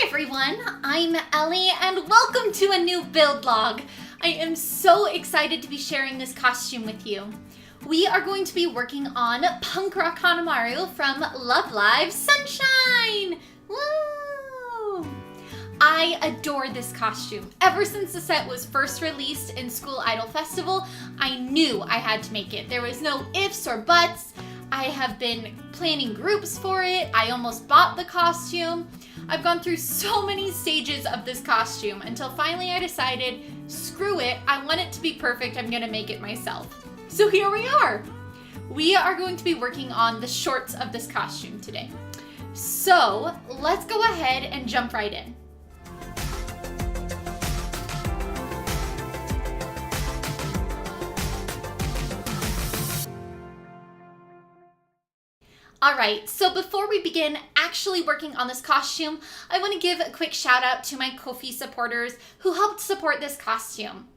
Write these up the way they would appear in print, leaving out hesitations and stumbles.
everyone, I'm Ellie and welcome to a new build log. I am so excited to be sharing this costume with you. We are going to be working on Punk Rock Hanamaru from Love Live Sunshine! Woo! I adore this costume. Ever since the set was first released in School Idol Festival, I knew I had to make it. There was no ifs or buts. I have been planning groups for it. I almost bought the costume. I've gone through so many stages of this costume until finally I decided, screw it, I want it to be perfect, I'm gonna make it myself. So here we are. We are going to be working on the shorts of this costume today. So let's go ahead and jump right in. Alright, so before we begin actually working on this costume, I want to give a quick shout out to my Ko-fi supporters who helped support this costume.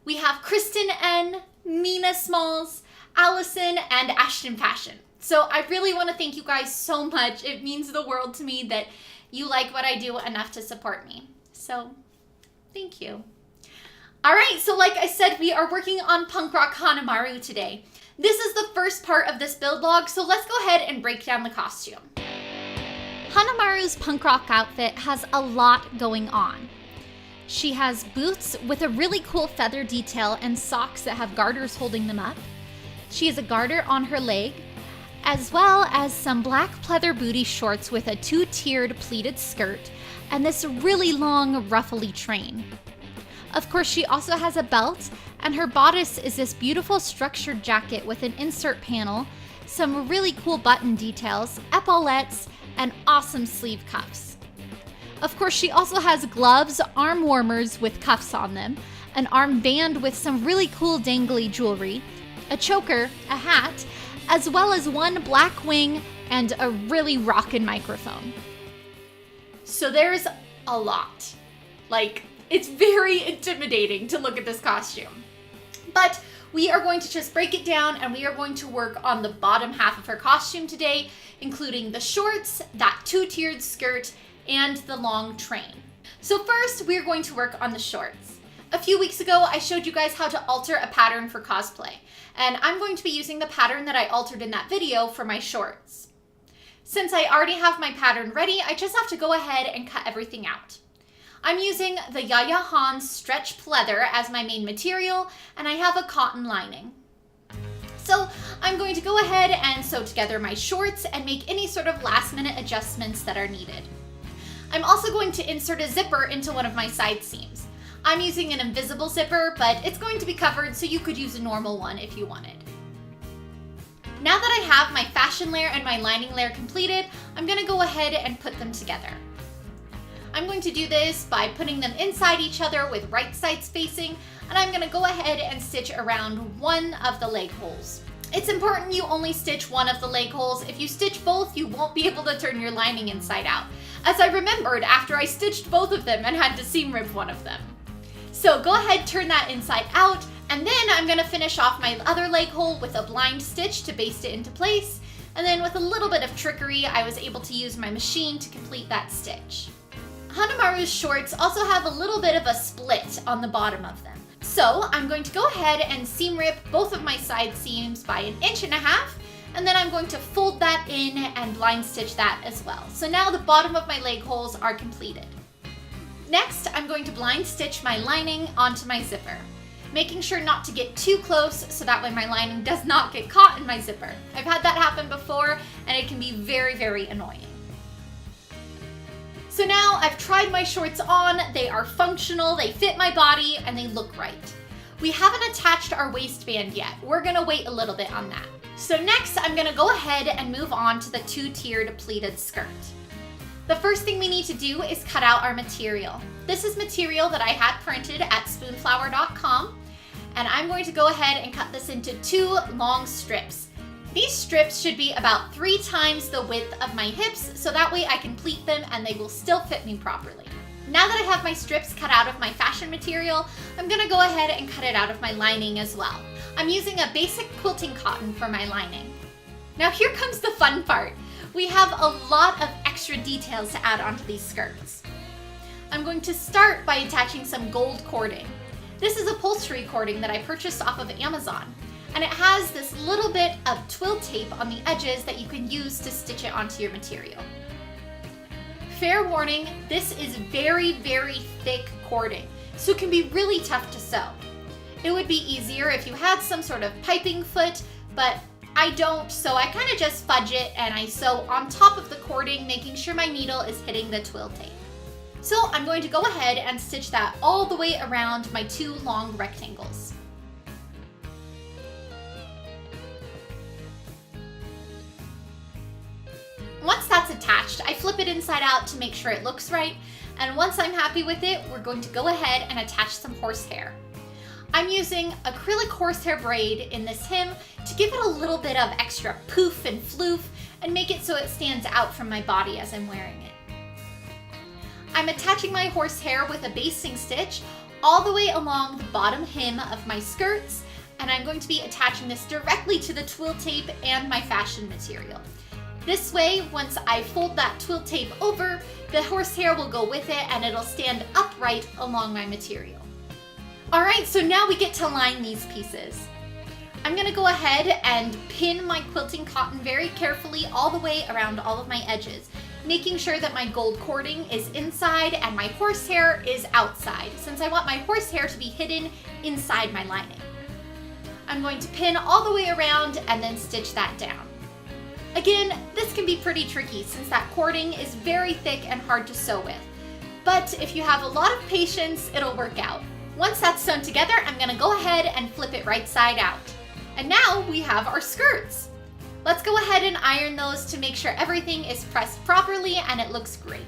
We have Kristen N, Mina Smalls, Allison, and Ashton Passion. So I really want to thank you guys so much. It means the world to me that you like what I do enough to support me. So thank you. Alright, so like I said, we are working on Punk Rock Hanamaru today. This is the first part of this build log, so let's go ahead and break down the costume. Hanamaru's punk rock outfit has a lot going on. She has boots with a really cool feather detail and socks that have garters holding them up. She has a garter on her leg, as well as some black pleather booty shorts with a two-tiered pleated skirt and this really long ruffly train. Of course, she also has a belt, and her bodice is this beautiful structured jacket with an insert panel, some really cool button details, epaulettes, and awesome sleeve cuffs. Of course, she also has gloves, arm warmers with cuffs on them, an armband with some really cool dangly jewelry, a choker, a hat, as well as one black wing and a really rockin' microphone. So there's a lot. It's very intimidating to look at this costume. But we are going to just break it down and we are going to work on the bottom half of her costume today, including the shorts, that two-tiered skirt, and the long train. So first, we're going to work on the shorts. A few weeks ago, I showed you guys how to alter a pattern for cosplay, and I'm going to be using the pattern that I altered in that video for my shorts. Since I already have my pattern ready, I just have to go ahead and cut everything out. I'm using the Yaya Hans stretch pleather as my main material, and I have a cotton lining. So I'm going to go ahead and sew together my shorts and make any sort of last minute adjustments that are needed. I'm also going to insert a zipper into one of my side seams. I'm using an invisible zipper, but it's going to be covered, so you could use a normal one if you wanted. Now that I have my fashion layer and my lining layer completed, I'm going to go ahead and put them together. I'm going to do this by putting them inside each other with right sides facing, and I'm going to go ahead and stitch around one of the leg holes. It's important you only stitch one of the leg holes. If you stitch both, you won't be able to turn your lining inside out, as I remembered after I stitched both of them and had to seam rip one of them. So go ahead, turn that inside out, and then I'm going to finish off my other leg hole with a blind stitch to baste it into place, and then with a little bit of trickery, I was able to use my machine to complete that stitch. Hanamaru's shorts also have a little bit of a split on the bottom of them. So I'm going to go ahead and seam rip both of my side seams by 1.5 inches, and then I'm going to fold that in and blind stitch that as well. So now the bottom of my leg holes are completed. Next, I'm going to blind stitch my lining onto my zipper, making sure not to get too close so that way my lining does not get caught in my zipper. I've had that happen before, and it can be very, very annoying. So now I've tried my shorts on, they are functional, they fit my body, and they look right. We haven't attached our waistband yet. We're gonna wait a little bit on that. So next, I'm gonna go ahead and move on to the two-tiered pleated skirt. The first thing we need to do is cut out our material. This is material that I had printed at spoonflower.com, and I'm going to go ahead and cut this into 2 long strips. These strips should be about 3 times the width of my hips, so that way I can pleat them and they will still fit me properly. Now that I have my strips cut out of my fashion material, I'm gonna go ahead and cut it out of my lining as well. I'm using a basic quilting cotton for my lining. Now here comes the fun part. We have a lot of extra details to add onto these skirts. I'm going to start by attaching some gold cording. This is upholstery cording that I purchased off of Amazon, and it has this little bit of twill tape on the edges that you can use to stitch it onto your material. Fair warning, this is very, very thick cording, so it can be really tough to sew. It would be easier if you had some sort of piping foot, but I don't, so I kind of just fudge it and I sew on top of the cording, making sure my needle is hitting the twill tape. So I'm going to go ahead and stitch that all the way around my 2 long rectangles. Once that's attached, I flip it inside out to make sure it looks right, and once I'm happy with it, we're going to go ahead and attach some horsehair. I'm using acrylic horsehair braid in this hem to give it a little bit of extra poof and floof and make it so it stands out from my body as I'm wearing it. I'm attaching my horsehair with a basting stitch all the way along the bottom hem of my skirts, and I'm going to be attaching this directly to the twill tape and my fashion material. This way, once I fold that twill tape over, the horsehair will go with it and it'll stand upright along my material. Alright, so now we get to line these pieces. I'm going to go ahead and pin my quilting cotton very carefully all the way around all of my edges, making sure that my gold cording is inside and my horsehair is outside, since I want my horsehair to be hidden inside my lining. I'm going to pin all the way around and then stitch that down. Again, this can be pretty tricky since that cording is very thick and hard to sew with. But if you have a lot of patience, it'll work out. Once that's sewn together, I'm going to go ahead and flip it right side out. And now we have our skirts. Let's go ahead and iron those to make sure everything is pressed properly and it looks great.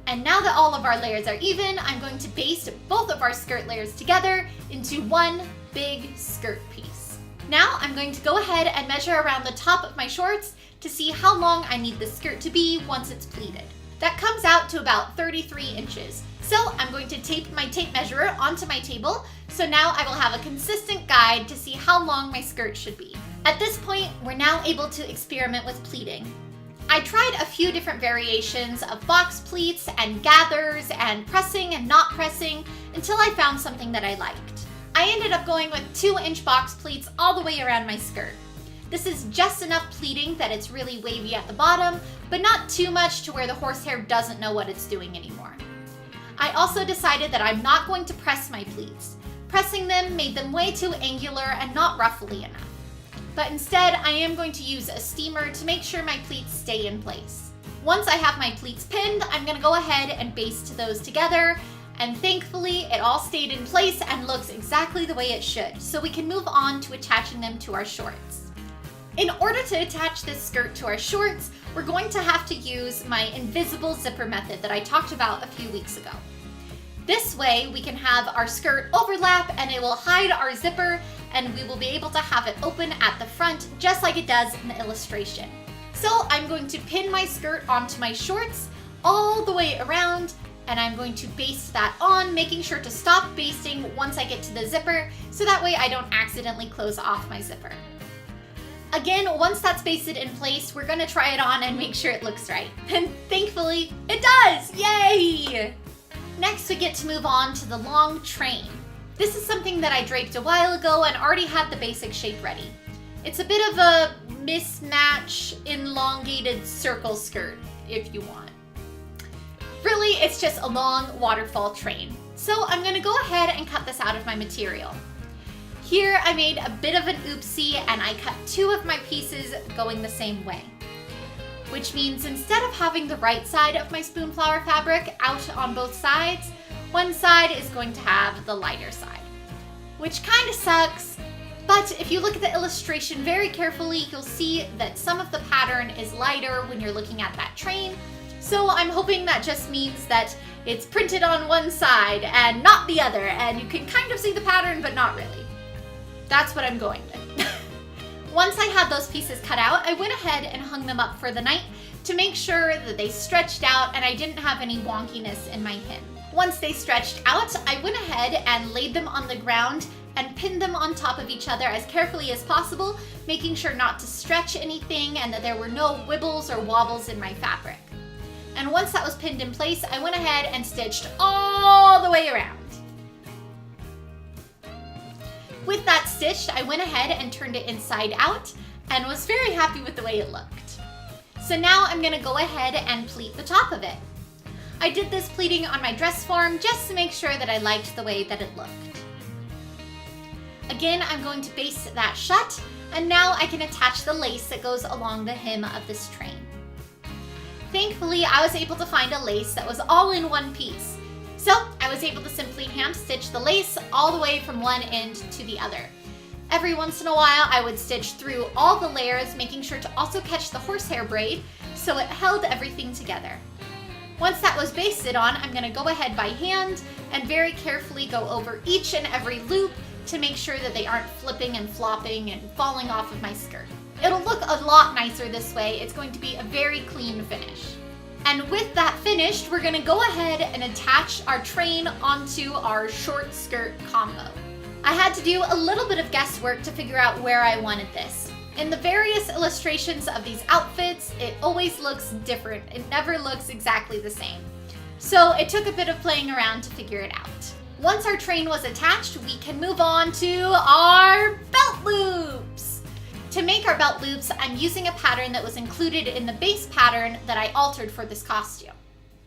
And now that all of our layers are even, I'm going to baste both of our skirt layers together into one big skirt piece. Now I'm going to go ahead and measure around the top of my shorts to see how long I need the skirt to be once it's pleated. That comes out to about 33 inches. So I'm going to tape my tape measurer onto my table, so now I will have a consistent guide to see how long my skirt should be. At this point, we're now able to experiment with pleating. I tried a few different variations of box pleats and gathers and pressing and not pressing until I found something that I liked. I ended up going with 2-inch box pleats all the way around my skirt. This is just enough pleating that it's really wavy at the bottom, but not too much to where the horsehair doesn't know what it's doing anymore. I also decided that I'm not going to press my pleats. Pressing them made them way too angular and not ruffly enough. But instead, I am going to use a steamer to make sure my pleats stay in place. Once I have my pleats pinned, I'm going to go ahead and baste those together, and thankfully it all stayed in place and looks exactly the way it should, so we can move on to attaching them to our shorts. In order to attach this skirt to our shorts, we're going to have to use my invisible zipper method that I talked about a few weeks ago. This way we can have our skirt overlap and it will hide our zipper, and we will be able to have it open at the front just like it does in the illustration. So I'm going to pin my skirt onto my shorts all the way around, and I'm going to baste that on, making sure to stop basting once I get to the zipper so that way I don't accidentally close off my zipper. Again, once that's basted in place, we're gonna try it on and make sure it looks right. And thankfully, it does! Yay! Next, we get to move on to the long train. This is something that I draped a while ago and already had the basic shape ready. It's a bit of a mismatch, elongated circle skirt, if you want. Really, it's just a long waterfall train. So I'm gonna go ahead and cut this out of my material. Here I made a bit of an oopsie and I cut 2 of my pieces going the same way. Which means instead of having the right side of my spoonflower fabric out on both sides, one side is going to have the lighter side. Which kind of sucks, but if you look at the illustration very carefully, you'll see that some of the pattern is lighter when you're looking at that train. So I'm hoping that just means that it's printed on one side and not the other, and you can kind of see the pattern, but not really. That's what I'm going with. Once I had those pieces cut out, I went ahead and hung them up for the night to make sure that they stretched out and I didn't have any wonkiness in my hem. Once they stretched out, I went ahead and laid them on the ground and pinned them on top of each other as carefully as possible, making sure not to stretch anything and that there were no wibbles or wobbles in my fabric. And once that was pinned in place, I went ahead and stitched all the way around. With that stitched, I went ahead and turned it inside out and was very happy with the way it looked. So now I'm gonna go ahead and pleat the top of it. I did this pleating on my dress form just to make sure that I liked the way that it looked. Again, I'm going to baste that shut, and now I can attach the lace that goes along the hem of this train. Thankfully, I was able to find a lace that was all in one piece. So I was able to simply hand stitch the lace all the way from one end to the other. Every once in a while, I would stitch through all the layers, making sure to also catch the horsehair braid so it held everything together. Once that was basted on, I'm gonna go ahead by hand and very carefully go over each and every loop to make sure that they aren't flipping and flopping and falling off of my skirt. It'll look a lot nicer this way. It's going to be a very clean finish. And with that finished, we're gonna go ahead and attach our train onto our short skirt combo. I had to do a little bit of guesswork to figure out where I wanted this. In the various illustrations of these outfits, it always looks different. It never looks exactly the same. So it took a bit of playing around to figure it out. Once our train was attached, we can move on to our belt loops. To make our belt loops, I'm using a pattern that was included in the base pattern that I altered for this costume.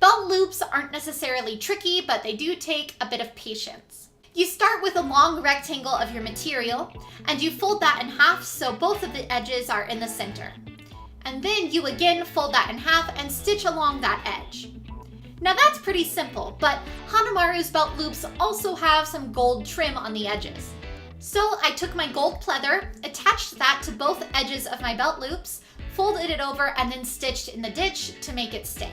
Belt loops aren't necessarily tricky, but they do take a bit of patience. You start with a long rectangle of your material, and you fold that in half so both of the edges are in the center. And then you again fold that in half and stitch along that edge. Now that's pretty simple, but Hanamaru's belt loops also have some gold trim on the edges. So I took my gold pleather, attached that to both edges of my belt loops, folded it over, and then stitched in the ditch to make it stay.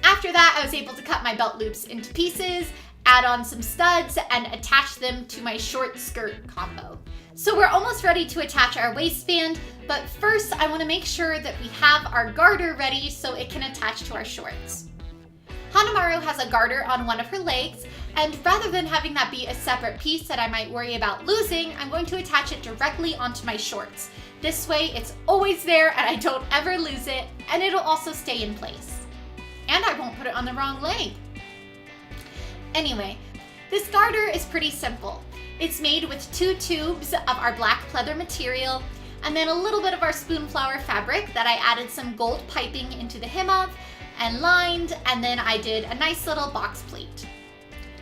After that, I was able to cut my belt loops into pieces, add on some studs, and attach them to my short skirt combo. So we're almost ready to attach our waistband, but first I want to make sure that we have our garter ready so it can attach to our shorts. Hanamaru has a garter on one of her legs, and rather than having that be a separate piece that I might worry about losing, I'm going to attach it directly onto my shorts. This way it's always there and I don't ever lose it, and it'll also stay in place. And I won't put it on the wrong leg. Anyway, this garter is pretty simple. It's made with 2 tubes of our black pleather material, and then a little bit of our spoonflower fabric that I added some gold piping into the hem of, and lined, and then I did a nice little box pleat.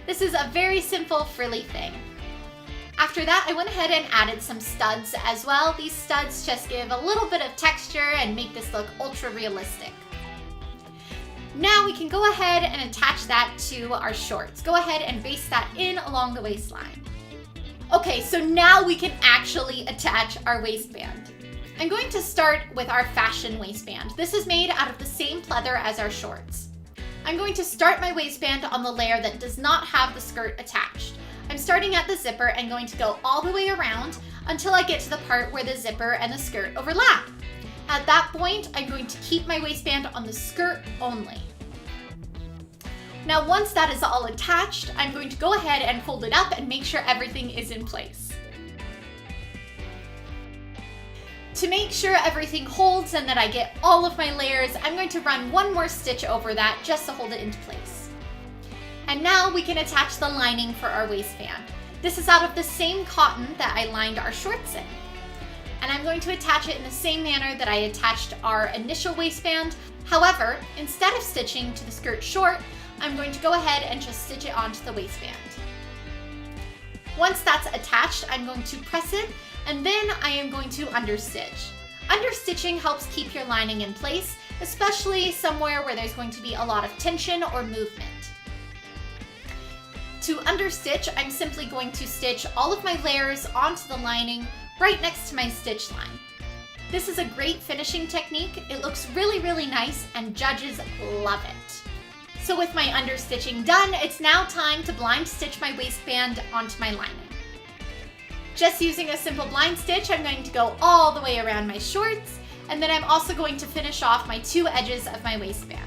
This is a very simple frilly thing. After that, I went ahead and added some studs as well. These studs just give a little bit of texture and make this look ultra realistic. Now we can go ahead and attach that to our shorts. Go ahead and baste that in along the waistline. Okay, so now we can actually attach our waistband. I'm going to start with our fashion waistband. This is made out of the same pleather as our shorts. I'm going to start my waistband on the layer that does not have the skirt attached. I'm starting at the zipper and going to go all the way around until I get to the part where the zipper and the skirt overlap. At that point, I'm going to keep my waistband on the skirt only. Now once that is all attached, I'm going to go ahead and fold it up and make sure everything is in place. To make sure everything holds and that I get all of my layers, I'm going to run one more stitch over that just to hold it into place. And now we can attach the lining for our waistband. This is out of the same cotton that I lined our shorts in. And I'm going to attach it in the same manner that I attached our initial waistband. However, instead of stitching to the skirt short, I'm going to go ahead and just stitch it onto the waistband. Once that's attached, I'm going to press it, and then I am going to understitch. Understitching helps keep your lining in place, especially somewhere where there's going to be a lot of tension or movement. To understitch, I'm simply going to stitch all of my layers onto the lining right next to my stitch line. This is a great finishing technique. It looks really, really nice and judges love it. So with my understitching done, it's now time to blind stitch my waistband onto my lining. Just using a simple blind stitch, I'm going to go all the way around my shorts, and then I'm also going to finish off my 2 edges of my waistband.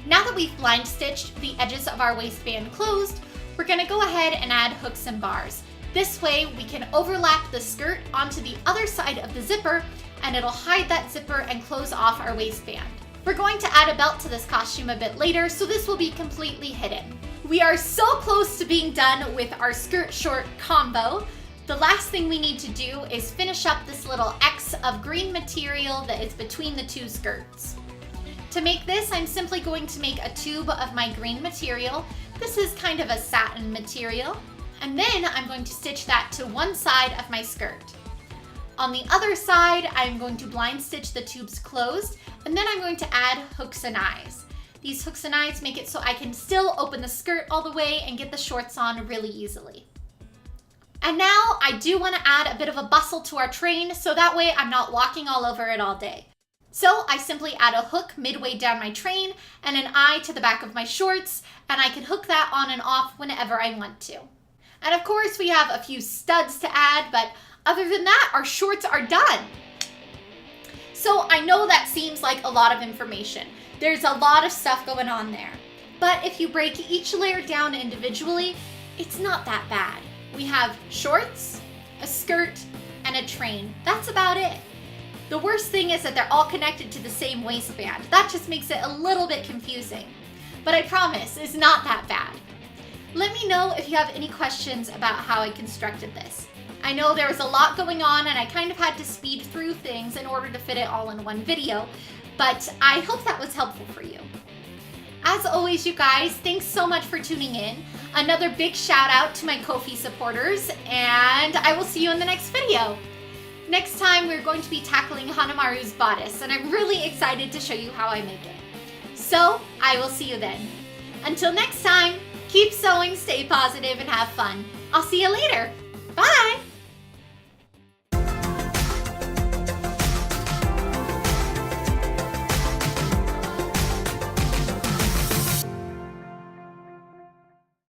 Now that we've blind stitched the edges of our waistband closed, we're going to go ahead and add hooks and bars. This way we can overlap the skirt onto the other side of the zipper, and it'll hide that zipper and close off our waistband. We're going to add a belt to this costume a bit later, so this will be completely hidden. We are so close to being done with our skirt short combo. The last thing we need to do is finish up this little X of green material that is between the two skirts. To make this, I'm simply going to make a tube of my green material. This is kind of a satin material. And then I'm going to stitch that to one side of my skirt. On the other side, I'm going to blind stitch the tubes closed, and then I'm going to add hooks and eyes. These hooks and eyes make it so I can still open the skirt all the way and get the shorts on really easily. And now I do want to add a bit of a bustle to our train, so that way I'm not walking all over it all day. So I simply add a hook midway down my train and an eye to the back of my shorts, and I can hook that on and off whenever I want to. And of course we have a few studs to add, but other than that, our shorts are done. So I know that seems like a lot of information. There's a lot of stuff going on there. But if you break each layer down individually, it's not that bad. We have shorts, a skirt, and a train. That's about it. The worst thing is that they're all connected to the same waistband. That just makes it a little bit confusing. But I promise, it's not that bad. Let me know if you have any questions about how I constructed this. I know there was a lot going on and I kind of had to speed through things in order to fit it all in one video, but I hope that was helpful for you. As always, you guys, thanks so much for tuning in. Another big shout out to my Ko-fi supporters, and I will see you in the next video. Next time, we're going to be tackling Hanamaru's bodice, and I'm really excited to show you how I make it. So, I will see you then. Until next time, keep sewing, stay positive, and have fun. I'll see you later. Bye!